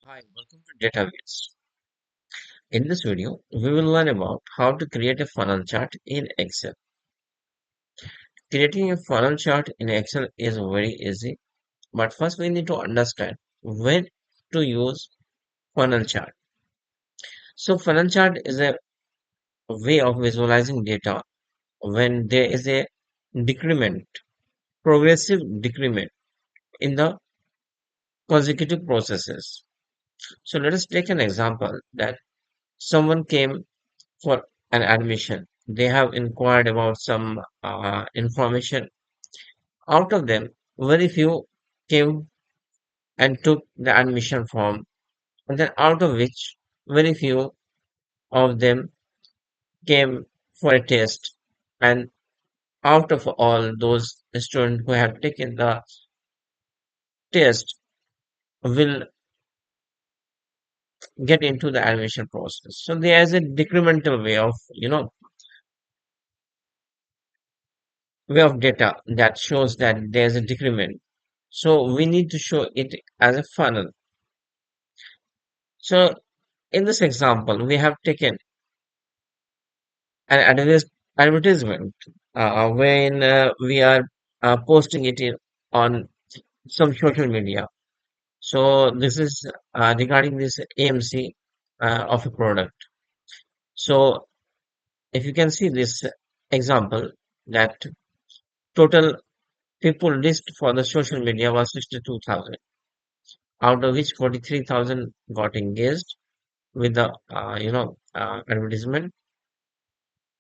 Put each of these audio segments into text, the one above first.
Hi, welcome to Database. In this video, we will learn about how to create a funnel chart in Excel. Creating a funnel chart in Excel is very easy, but first we need to understand when to use funnel chart. So funnel chart is a way of visualizing data when there is a decrement, progressive decrement in the consecutive processes. So let us take an example that someone came for an admission. They have inquired about some information. Out of them, very few came and took the admission form, and then out of which very few of them came for a test. And out of all those students who have taken the test, will get into the admission process. So there is a decremental way of data that shows that there's a decrement. So we need to show it as a funnel. So in this example, we have taken an advertisement when we are posting it on some social media. So this is regarding this AMC of a product. So if you can see this example, that total people list for the social media was 62,000, out of which 43,000 got engaged with the advertisement.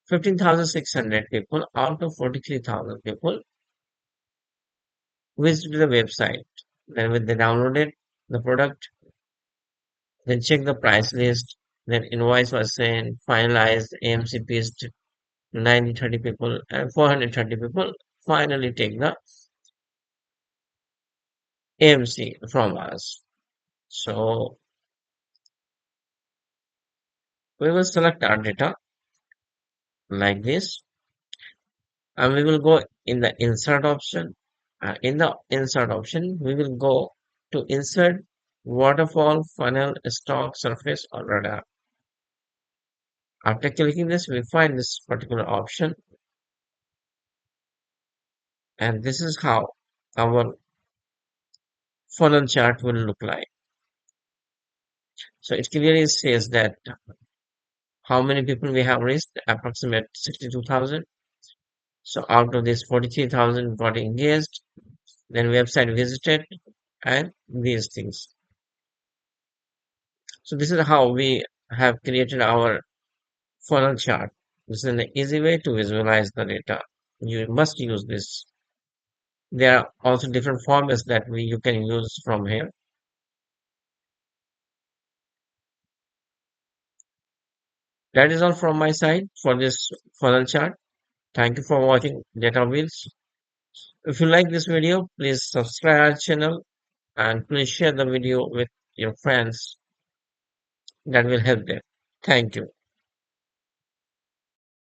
15,600 people out of 43,000 people visited the website. Then when they downloaded the product, then check the price list, then invoice was sent, finalized, AMC pitched 90-30 people, and 430 people finally take the AMC from us. So we will select our data like this, and we will go in the insert option. In the insert option, we will go to insert waterfall, funnel, stock, surface, or radar. After clicking this, we find this particular option, and this is how our funnel chart will look like. So it clearly says that how many people we have reached, approximate 62,000. So out of this, 43,000 got engaged, then website visited, and these things. So this is how we have created our funnel chart. This is an easy way to visualize the data. You must use this. There are also different formats that you can use from here. That is all from my side for this funnel chart. Thank you for watching Data Wheels. If you like this video, please subscribe our channel and please share the video with your friends. That will help them. Thank you.